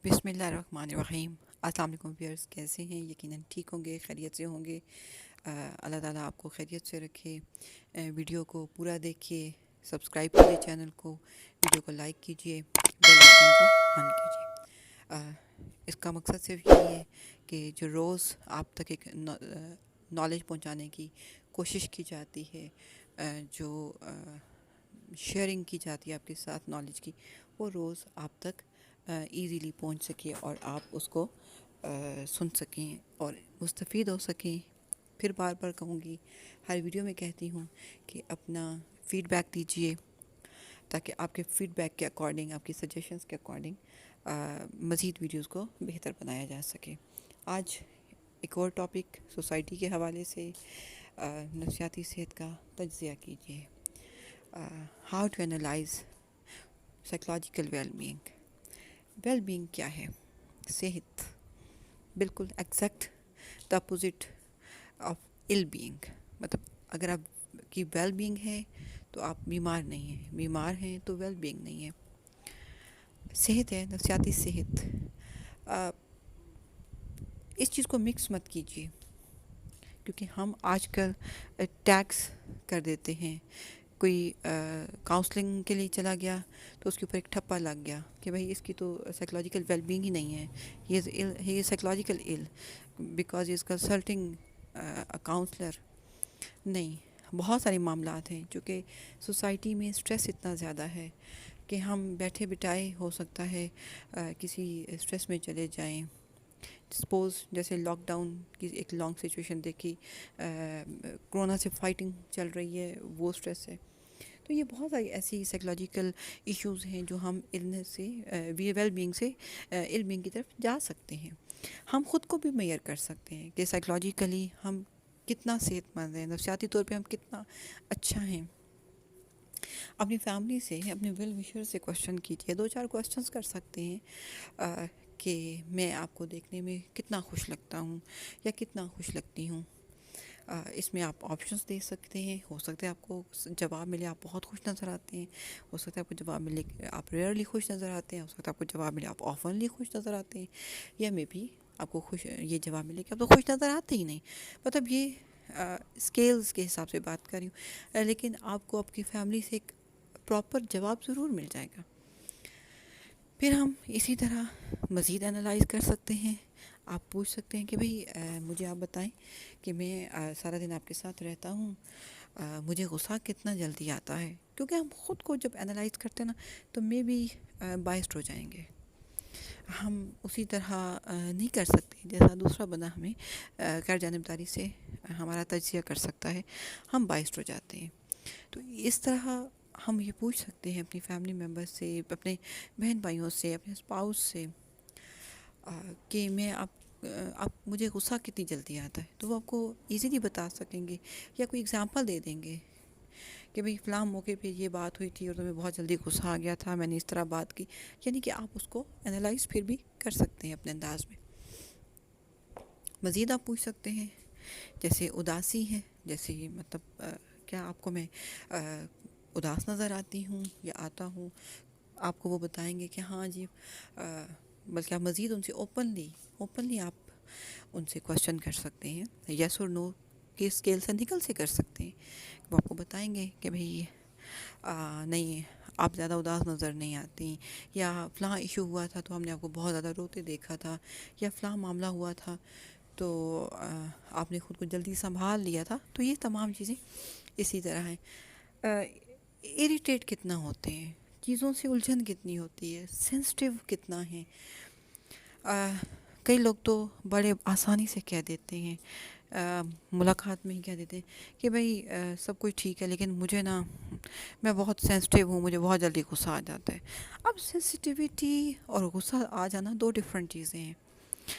بسم اللہ الرحمن الرحیم۔ السلام علیکم ویئرس، کیسے ہیں؟ یقیناً ٹھیک ہوں گے، خیریت سے ہوں گے۔ اللہ تعالیٰ آپ کو خیریت سے رکھے۔ ویڈیو کو پورا دیکھیے، سبسکرائب کیجیے چینل کو، ویڈیو کو لائک کیجیے، بیل آئکن کو آن کیجیے۔ اس کا مقصد صرف یہی ہے کہ جو روز آپ تک ایک نالج پہنچانے کی کوشش کی جاتی ہے، جو شیئرنگ کی جاتی ہے آپ کے ساتھ نالج کی، وہ روز آپ تک ایزیلی پہنچ سکے اور آپ اس کو سن سکیں اور مستفید ہو سکیں۔ پھر بار بار کہوں گی، ہر ویڈیو میں کہتی ہوں کہ اپنا فیڈ بیک دیجیے، تاکہ آپ کے فیڈ بیک کے اکارڈنگ، آپ کی سجیشنز کے اکارڈنگ مزید ویڈیوز کو بہتر بنایا جا سکے۔ آج ایک اور ٹاپک سوسائٹی کے حوالے سے، نفسیاتی صحت کا تجزیہ کیجیے۔ How to analyse psychological well being. Well being کیا ہے؟ صحت، بالکل exact the opposite of ill being. مطلب اگر آپ کی ویل بینگ ہے تو آپ بیمار نہیں ہیں، بیمار ہیں تو ویل بینگ نہیں ہے۔ صحت ہے، نفسیاتی صحت۔ اس چیز کو مکس مت کیجیے، کیونکہ ہم آج کل ٹیکس کر دیتے ہیں۔ کوئی کاؤنسلنگ کے لیے چلا گیا تو اس کے اوپر ایک ٹھپا لگ گیا کہ بھائی اس کی تو سائیکولوجیکل ویل بینگ ہی نہیں ہے، he is psychological ill because he is consulting counsellor. نہیں، بہت سارے معاملات ہیں چونکہ سوسائٹی میں اسٹریس اتنا زیادہ ہے کہ ہم بیٹھے بٹھائے ہو سکتا ہے کسی اسٹریس میں چلے جائیں۔ سپوز جیسے لاک ڈاؤن کی ایک لانگ سچویشن دیکھی، کرونا سے فائٹنگ چل رہی ہے، وہ اسٹریس ہے۔ تو یہ بہت ساری ایسی سائیکولوجیکل ایشوز ہیں جو ہم النس سے ویل بینگ سے ill بینگ کی طرف جا سکتے ہیں۔ ہم خود کو بھی میئر کر سکتے ہیں کہ سائیکولوجیکلی ہم کتنا صحت مند ہیں، نفسیاتی طور پہ ہم کتنا اچھا ہیں۔ اپنی فیملی سے، اپنے ویل وشر سے کوشچن کیجیے، 2-4 کوشچنس کر سکتے ہیں کہ میں آپ کو دیکھنے میں کتنا خوش لگتا ہوں یا کتنا خوش لگتی ہوں۔ اس میں آپ آپشنس دے سکتے ہیں، ہو سکتا ہے آپ کو جواب ملے آپ بہت خوش نظر آتے ہیں، ہو سکتا ہے آپ کو جواب ملے کہ آپ ریئرلی خوش نظر آتے ہیں، ہو سکتا ہے آپ کو جواب ملے آپ آفنلی خوش نظر آتے ہیں، یا میں بھی آپ کو یہ جواب ملے کہ آپ تو خوش نظر آتے ہی نہیں۔ مطلب یہ اسکیلز کے حساب سے بات کر رہی ہوں، لیکن آپ کو آپ کی فیملی سے ایک پراپر جواب ضرور مل جائے گا۔ پھر ہم اسی طرح مزید انالائز کر سکتے ہیں۔ آپ پوچھ سکتے ہیں کہ بھئی مجھے آپ بتائیں کہ میں سارا دن آپ کے ساتھ رہتا ہوں، مجھے غصہ کتنا جلدی آتا ہے؟ کیونکہ ہم خود کو جب انالائز کرتے ہیں نا تو میں بھی بائسڈ ہو جائیں گے۔ ہم اسی طرح نہیں کر سکتے جیسا دوسرا بندہ ہمیں غیر جانبداری سے ہمارا تجزیہ کر سکتا ہے، ہم بائسڈ ہو جاتے ہیں۔ تو اس طرح ہم یہ پوچھ سکتے ہیں اپنی فیملی ممبر سے، اپنے بہن بھائیوں سے، اپنے اسپاؤس سے کہ میں آپ مجھے غصہ کتنی جلدی آتا ہے، تو وہ آپ کو ایزیلی بتا سکیں گے یا کوئی اگزامپل دے دیں گے کہ بھئی فلاں موقع پہ یہ بات ہوئی تھی اور تمہیں بہت جلدی غصہ آ گیا تھا، میں نے اس طرح بات کی۔ یعنی کہ آپ اس کو انالائز پھر بھی کر سکتے ہیں اپنے انداز میں۔ مزید آپ پوچھ سکتے ہیں جیسے اداسی ہے، جیسے مطلب کیا آپ کو میں اداس نظر آتی ہوں یا آتا ہوں؟ آپ کو وہ بتائیں گے کہ ہاں جی، بلکہ آپ مزید ان سے اوپنلی آپ ان سے کوشچن کر سکتے ہیں، یس اور نو کے اسکیل سے نکل سے کر سکتے ہیں۔ وہ آپ کو بتائیں گے کہ بھئی نہیں، آپ زیادہ اداس نظر نہیں آتی، یا فلاں ایشو ہوا تھا تو ہم نے آپ کو بہت زیادہ روتے دیکھا تھا، یا فلاں معاملہ ہوا تھا تو آپ نے خود کو جلدی سنبھال لیا تھا۔ تو یہ تمام چیزیں اسی طرح ہیں۔ اریٹیٹ کتنا ہوتے ہیں، چیزوں سے الجھن کتنی ہوتی ہے، سینسٹیو کتنا ہے۔ کئی لوگ تو بڑے آسانی سے کہہ دیتے ہیں، ملاقات میں ہی کہہ دیتے ہیں کہ بھئی سب کچھ ٹھیک ہے لیکن مجھے نا، میں بہت سینسٹیو ہوں، مجھے بہت جلدی غصہ آ جاتا ہے۔ اب سینسٹیوٹی اور غصہ آ جانا دو ڈفرینٹ چیزیں ہیں۔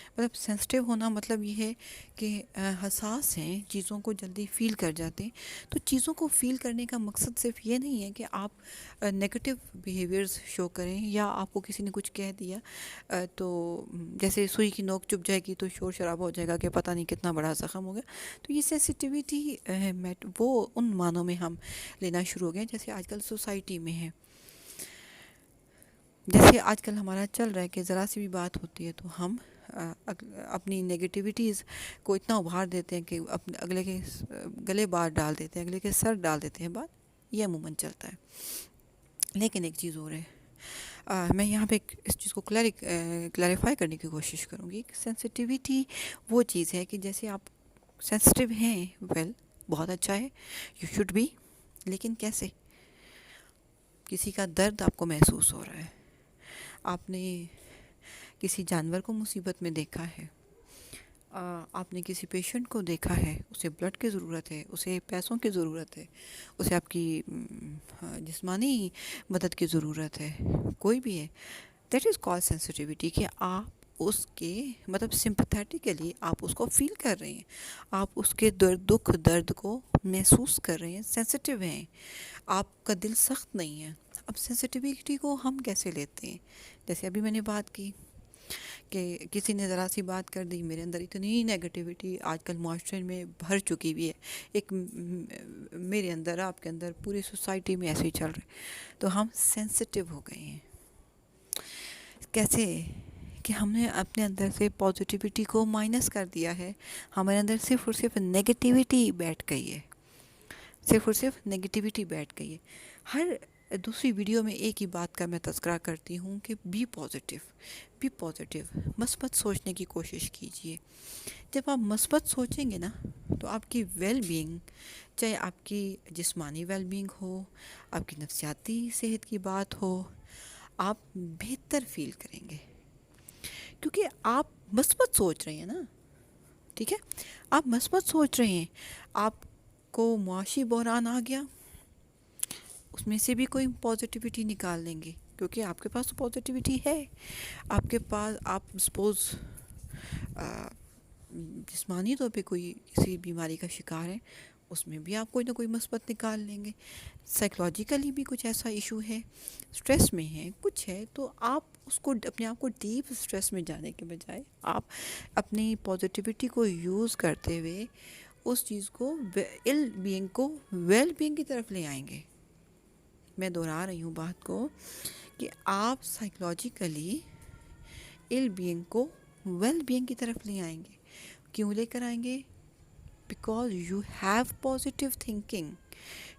مطلب سینسٹیو ہونا مطلب یہ ہے کہ حساس ہیں، چیزوں کو جلدی فیل کر جاتے ہیں۔ تو چیزوں کو فیل کرنے کا مقصد صرف یہ نہیں ہے کہ آپ نیگیٹو بیہیویئرز شو کریں، یا آپ کو کسی نے کچھ کہہ دیا تو جیسے سوئی کی نوک چبھ جائے گی تو شور شرابہ ہو جائے گا کہ پتہ نہیں کتنا بڑا زخم ہو گیا۔ تو یہ سینسٹیوٹی وہ ان معنوں میں ہم لینا شروع ہو گئے جیسے آج کل سوسائٹی میں ہے۔ جیسے آج کل ہمارا چل رہا ہے کہ ذرا سی بھی بات ہوتی ہے تو ہم اپنی نگیٹیوٹیز کو اتنا ابھار دیتے ہیں کہ اپنے اگلے کے گلے بات ڈال دیتے ہیں، اگلے کے سر ڈال دیتے ہیں، بات یہ عموماً چلتا ہے۔ لیکن ایک چیز اور ہے، میں یہاں پہ اس چیز کو کلیریفائی کرنے کی کوشش کروں گی کہ سینسٹیویٹی وہ چیز ہے کہ جیسے آپ سینسٹیو ہیں، بہت اچھا ہے، یو شوڈ بی، لیکن کیسے؟ کسی کا درد آپ کو محسوس ہو رہا ہے، آپ نے کسی جانور کو مصیبت میں دیکھا ہے، آپ نے کسی پیشنٹ کو دیکھا ہے، اسے بلڈ کی ضرورت ہے، اسے پیسوں کی ضرورت ہے، اسے آپ کی جسمانی مدد کی ضرورت ہے، کوئی بھی ہے، دیٹ از کال سینسٹیویٹی، کہ آپ اس کے مطلب سمپتھیٹیکلی آپ اس کو فیل کر رہے ہیں، آپ اس کے دکھ درد کو محسوس کر رہے ہیں، سینسٹیو ہیں، آپ کا دل سخت نہیں ہے۔ اب سینسٹیویٹی کو ہم کیسے لیتے ہیں؟ جیسے ابھی میں نے بات کی کہ کسی نے ذرا سی بات کر دی، میرے اندر اتنی نیگیٹیوٹی آج کل معاشرے میں بھر چکی ہوئی ہے، ایک میرے اندر، آپ کے اندر، پوری سوسائٹی میں ایسے ہی چل رہے، تو ہم سینسٹیو ہو گئے ہیں۔ کیسے؟ کہ ہم نے اپنے اندر سے پازیٹیوٹی کو مائنس کر دیا ہے، ہمارے اندر صرف اور صرف نیگیٹیوٹی بیٹھ گئی ہے، صرف اور صرف نیگیٹیوٹی بیٹھ گئی ہے۔ ہر دوسری ویڈیو میں ایک ہی بات کا میں تذکرہ کرتی ہوں کہ بی پازیٹیو، مثبت سوچنے کی کوشش کیجئے۔ جب آپ مثبت سوچیں گے نا تو آپ کی ویل بینگ، چاہے آپ کی جسمانی ویل بینگ ہو، آپ کی نفسیاتی صحت کی بات ہو، آپ بہتر فیل کریں گے، کیونکہ آپ مثبت سوچ رہے ہیں نا، ٹھیک ہے؟ آپ مثبت سوچ رہے ہیں، آپ کو معاشی بحران آ گیا، اس میں سے بھی کوئی پازیٹیوٹی نکال لیں گے، کیونکہ آپ کے پاس تو پازیٹیوٹی ہے، آپ کے پاس، آپ سپوز جسمانی طور پہ کوئی کسی بیماری کا شکار ہے، اس میں بھی آپ کوئی نہ کوئی مثبت نکال لیں گے، سائیکلوجیکلی بھی کچھ ایسا ایشو ہے، اسٹریس میں ہے، کچھ ہے، تو آپ اس کو اپنے آپ کو ڈیپ اسٹریس میں جانے کے بجائے آپ اپنی پازیٹیوٹی کو یوز کرتے ہوئے اس چیز کو ایل بینگ کو ویل بینگ کی طرف لے آئیں گے۔ میں دہرا رہی ہوں بات کو کہ آپ سائیکلوجیکلی ایل بینگ کو ویل بینگ کی طرف لے آئیں گے۔ کیوں لے کر آئیں گے؟ Because you have positive thinking,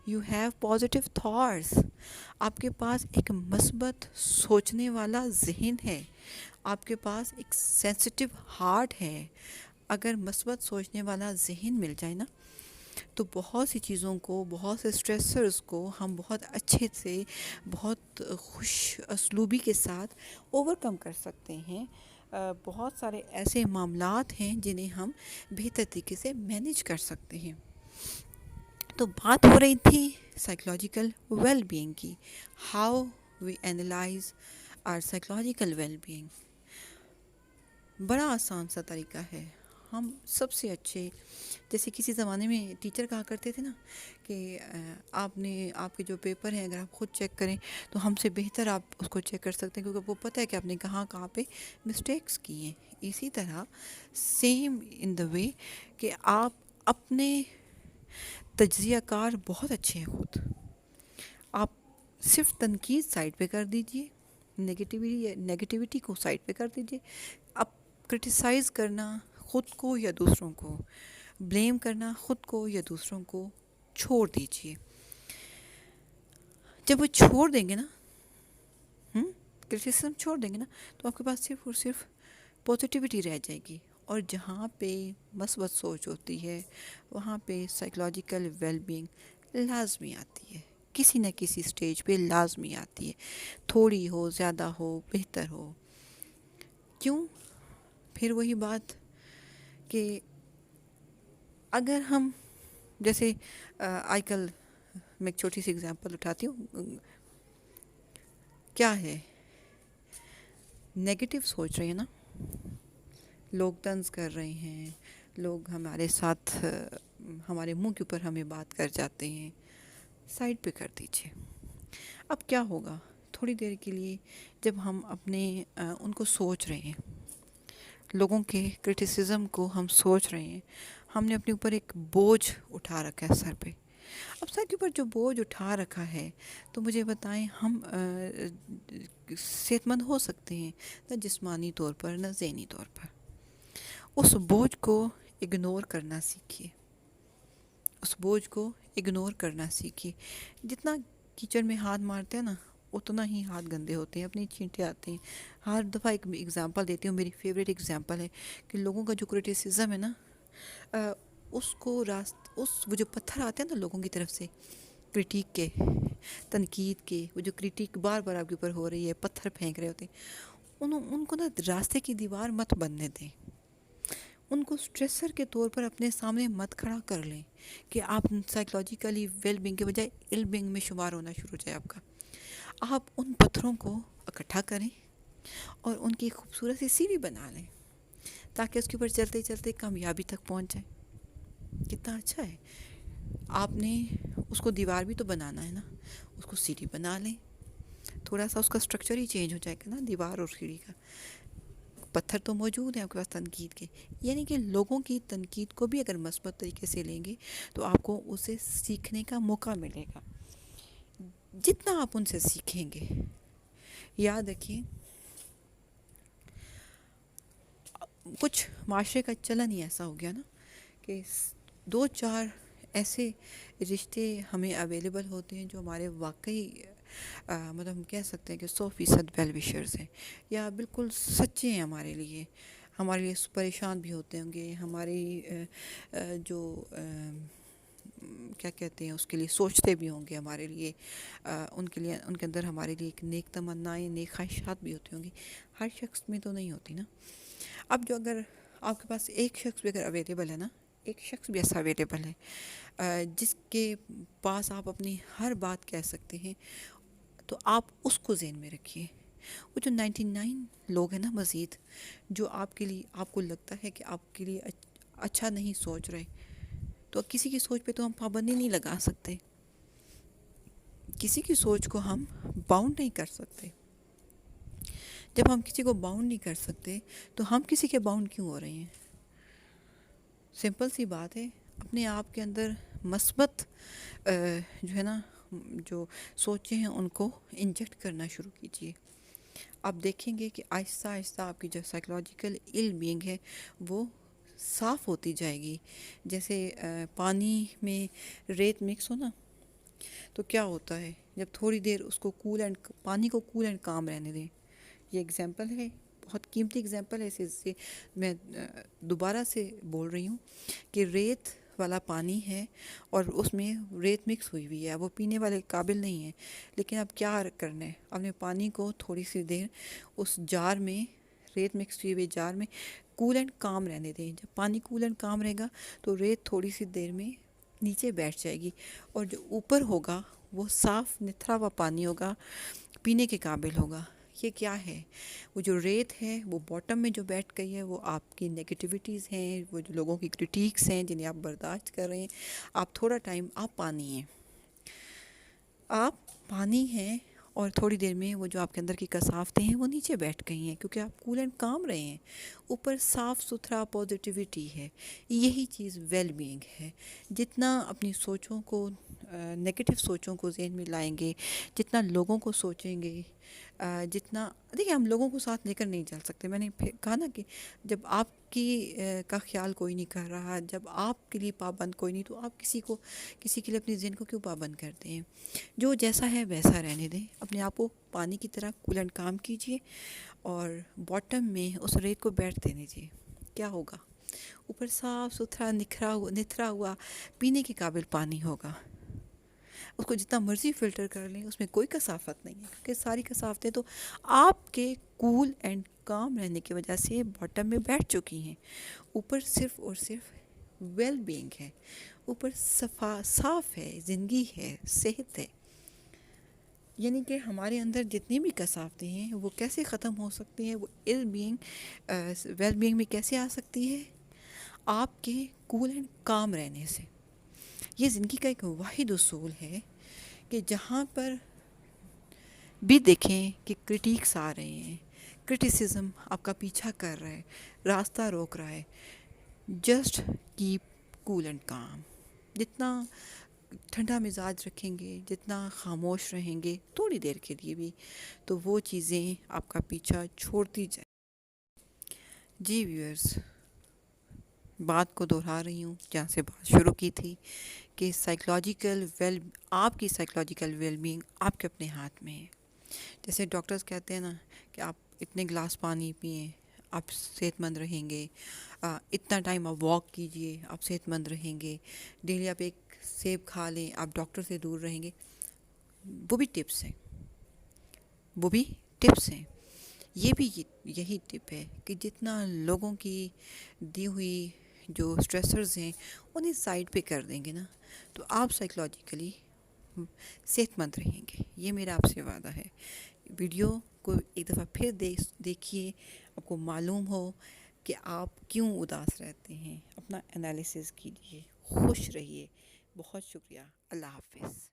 you have positive thoughts, آپ کے پاس ایک مثبت سوچنے والا ذہن ہے، آپ کے پاس ایک سینسٹیو ہارٹ ہے۔ اگر مثبت سوچنے والا ذہن مل جائے نا تو بہت سی چیزوں کو، بہت سے اسٹریسرز کو ہم بہت اچھے سے، بہت خوش اسلوبی کے ساتھ اوور کم کر سکتے ہیں۔ بہت سارے ایسے معاملات ہیں جنہیں ہم بہتر طریقے سے مینیج کر سکتے ہیں۔ تو بات ہو رہی تھی سائیکلوجیکل ویل بینگ کی، how we analyse are psychological well being. بڑا آسان سا طریقہ ہے، ہم سب سے اچھے، جیسے کسی زمانے میں ٹیچر کہا کرتے تھے نا کہ آپ کے جو پیپر ہیں اگر آپ خود چیک کریں تو ہم سے بہتر آپ اس کو چیک کر سکتے ہیں، کیونکہ وہ پتہ ہے کہ آپ نے کہاں پہ مسٹیکس کی ہیں۔ اسی طرح سیم ان دا وے کہ آپ اپنے تجزیہ کار بہت اچھے ہیں خود، آپ صرف تنقید سائڈ پہ کر دیجئے، نیگیٹیوٹی کو سائڈ پہ کر دیجئے، اب کرٹیسائز کرنا خود کو یا دوسروں کو، بلیم کرنا خود کو یا دوسروں کو چھوڑ دیجئے۔ جب وہ چھوڑ دیں گے نا، کرٹیسزم چھوڑ دیں گے نا، تو آپ کے پاس صرف اور صرف پازیٹیوٹی رہ جائے گی، اور جہاں پہ مثبت سوچ ہوتی ہے وہاں پہ سائیکلوجیکل ویل بینگ لازمی آتی ہے، کسی نہ کسی سٹیج پہ لازمی آتی ہے، تھوڑی ہو، زیادہ ہو، بہتر ہو۔ کیوں؟ پھر وہی بات کہ اگر ہم، جیسے آج کل میں ایک چھوٹی سی اگزامپل اٹھاتی ہوں، کیا ہے، نیگیٹو سوچ رہے ہیں نا، لوگ طنز کر رہے ہیں، لوگ ہمارے ساتھ، ہمارے منہ کے اوپر ہمیں بات کر جاتے ہیں، سائڈ پہ کر دیجئے۔ اب کیا ہوگا؟ تھوڑی دیر کے لیے جب ہم اپنے ان کو سوچ رہے ہیں، لوگوں کے کرٹیسزم کو ہم سوچ رہے ہیں، ہم نے اپنے اوپر ایک بوجھ اٹھا رکھا ہے سر پہ، اب سر کے اوپر جو بوجھ اٹھا رکھا ہے، تو مجھے بتائیں ہم صحت مند ہو سکتے ہیں؟ نہ جسمانی طور پر نہ ذہنی طور پر. اس بوجھ کو اگنور کرنا سیکھیے، اس بوجھ کو اگنور کرنا سیکھیے. جتنا کیچڑ میں ہاتھ مارتے ہیں نا، اتنا ہی ہاتھ گندے ہوتے ہیں، اپنی چینٹے آتے ہیں. ہر دفعہ ایک ایگزامپل دیتی ہوں، میری فیوریٹ ایگزامپل ہے کہ لوگوں کا جو کرٹیسزم ہے نا، اس کو وہ جو پتھر آتے ہیں نا لوگوں کی طرف سے، کرٹیک کے، تنقید کے، وہ جو کرٹیک بار بار آپ کے اوپر ہو رہی ہے، پتھر پھینک رہے ہوتے ہیں، ان کو نا راستے کی دیوار مت بننے دیں. ان کو سٹریسر کے طور پر اپنے سامنے مت کھڑا کر لیں کہ آپ سائیکلوجیکلی ویل بینگ کے بجائے ایل بینگ میں شمار ہونا شروع ہو جائے آپ کا. آپ ان پتھروں کو اکٹھا کریں اور ان کی خوبصورت سی سیڑھی بنا لیں، تاکہ اس کے اوپر چلتے چلتے کامیابی تک پہنچ جائیں. کتنا اچھا ہے. آپ نے اس کو دیوار بھی تو بنانا ہے نا، اس کو سیڑھی بنا لیں. تھوڑا سا اس کا سٹرکچر ہی چینج ہو جائے گا نا دیوار اور سیڑھی کا. پتھر تو موجود ہیں آپ کے پاس تنقید کے. یعنی کہ لوگوں کی تنقید کو بھی اگر مثبت طریقے سے لیں گے تو آپ کو اسے سیکھنے کا موقع ملے گا. جتنا آپ ان سے سیکھیں گے، یاد رکھیے کچھ معاشرے کا چلن ہی ایسا ہو گیا نا کہ دو چار ایسے رشتے ہمیں اویلیبل ہوتے ہیں جو ہمارے واقعی مطلب ہم کہہ سکتے ہیں کہ 100% ویل وشرز ہیں، یا بالکل سچے ہیں ہمارے لیے پریشان بھی ہوتے ہوں گے، ہماری جو کیا کہتے ہیں اس کے لیے سوچتے بھی ہوں گے ہمارے لیے، ان کے لیے ان کے اندر ہمارے لیے ایک نیک تمنائیں، نیک خواہشات بھی ہوتی ہوں گی. ہر شخص میں تو نہیں ہوتی نا. اب جو اگر آپ کے پاس ایک شخص بھی اگر اویلیبل ہے نا، ایک شخص بھی ایسا اویلیبل ہے جس کے پاس آپ اپنی ہر بات کہہ سکتے ہیں، تو آپ اس کو ذہن میں رکھیے. وہ جو 99 لوگ ہیں نا مزید، جو آپ کے لیے آپ کو لگتا ہے کہ آپ کے لیے اچھا نہیں سوچ رہے، تو کسی کی سوچ پہ تو ہم پابندی نہیں لگا سکتے، کسی کی سوچ کو ہم باؤنڈ نہیں کر سکتے. جب ہم کسی کو باؤنڈ نہیں کر سکتے تو ہم کسی کے باؤنڈ کیوں ہو رہے ہیں؟ سمپل سی بات ہے. اپنے آپ کے اندر مثبت جو ہے نا جو سوچیں ہیں ان کو انجیکٹ کرنا شروع کیجیے. آپ دیکھیں گے کہ آہستہ آہستہ آپ کی جو سائیکلوجیکل ایل بینگ ہے وہ صاف ہوتی جائے گی. جیسے پانی میں ریت مکس ہو نا، تو کیا ہوتا ہے جب تھوڑی دیر اس کو پانی کو کول اینڈ کام رہنے دیں. یہ ایگزامپل ہے، بہت قیمتی ایگزامپل ہے. اسے میں دوبارہ سے بول رہی ہوں کہ ریت والا پانی ہے اور اس میں ریت مکس ہوئی ہوئی ہے، وہ پینے والے قابل نہیں ہے. لیکن اب کیا کرنا ہے، آپ نے پانی کو تھوڑی سی دیر اس جار میں، ریت مکس ہوئی ہوئی جار میں کول اینڈ کام رہنے دیں. جب پانی کول اینڈ کام رہے گا تو ریت تھوڑی سی دیر میں نیچے بیٹھ جائے گی، اور جو اوپر ہوگا وہ صاف نتھرا ہوا پانی ہوگا، پینے کے قابل ہوگا. یہ کیا ہے؟ وہ جو ریت ہے وہ باٹم میں جو بیٹھ گئی ہے، وہ آپ کی نیگیٹیوٹیز ہیں، وہ جو لوگوں کی کرٹیکس ہیں جنہیں آپ برداشت کر رہے ہیں. آپ تھوڑا ٹائم آپ پانی ہیں اور تھوڑی دیر میں وہ جو آپ کے اندر کی کثافتیں ہیں وہ نیچے بیٹھ گئی ہیں، کیونکہ آپ کول اینڈ کام رہے ہیں. اوپر صاف ستھرا پازیٹیوٹی ہے. یہی چیز ویل بینگ ہے. جتنا اپنی سوچوں کو، نیگیٹو سوچوں کو ذہن میں لائیں گے، جتنا لوگوں کو سوچیں گے، جتنا دیکھیں ہم لوگوں کو ساتھ لے کر نہیں چل سکتے. میں نے کہا نا کہ جب آپ کا خیال کوئی نہیں کر رہا، جب آپ کے لیے پابند کوئی نہیں، تو آپ کسی کے لیے اپنی ذہن کو کیوں پابند کرتے ہیں؟ جو جیسا ہے ویسا رہنے دیں. اپنے آپ کو پانی کی طرح کول اینڈ کام کیجیے اور باٹم میں اس ریت کو بیٹھ دینے دیجیے. کیا ہوگا؟ اوپر صاف ستھرا نتھرا ہوا پینے کے قابل پانی ہوگا. اس کو جتنا مرضی فلٹر کر لیں، اس میں کوئی کثافت نہیں ہے، کیونکہ ساری کثافتیں تو آپ کے کول اینڈ کام رہنے کی وجہ سے باٹم میں بیٹھ چکی ہیں. اوپر صرف اور صرف ویل بینگ ہے، اوپر صاف ہے، زندگی ہے، صحت ہے. یعنی کہ ہمارے اندر جتنی بھی کثافتیں ہیں وہ کیسے ختم ہو سکتی ہیں، وہ ویل بینگ میں کیسے آ سکتی ہے؟ آپ کے کول اینڈ کام رہنے سے. یہ زندگی کا ایک واحد اصول ہے کہ جہاں پر بھی دیکھیں کہ کرٹیکس آ رہے ہیں، کرٹیسزم آپ کا پیچھا کر رہا ہے، راستہ روک رہا ہے، جسٹ کیپ کول اینڈ کام. جتنا ٹھنڈا مزاج رکھیں گے، جتنا خاموش رہیں گے تھوڑی دیر کے لیے بھی، تو وہ چیزیں آپ کا پیچھا چھوڑتی جائیں۔ جی ویورز، بات کو دہرا رہی ہوں جہاں سے بات شروع کی تھی، کہ آپ کی سائیکلوجیکل ویل بینگ آپ کے اپنے ہاتھ میں ہے۔ جیسے ڈاکٹرز کہتے ہیں نا کہ آپ اتنے گلاس پانی پئیں، آپ صحت مند رہیں گے، اتنا ٹائم آپ واک کیجئے، آپ صحت مند رہیں گے، ڈیلی آپ ایک سیب کھا لیں، آپ ڈاکٹر سے دور رہیں گے۔ وہ بھی ٹپس ہیں، وہ بھی ٹپس ہیں۔ یہ بھی یہی ٹپ ہے کہ جتنا لوگوں کی دی ہوئی جو اسٹریسرز ہیں انہیں سائڈ پہ کر دیں گے نا، تو آپ سائیکلوجیکلی صحت مند رہیں گے۔ یہ میرا آپ سے وعدہ ہے۔ ویڈیو کو ایک دفعہ پھر دیکھیے، آپ کو معلوم ہو کہ آپ کیوں اداس رہتے ہیں، اپنا انالیسس کیجیے، خوش رہیے۔ بہت شکریہ، اللہ حافظ۔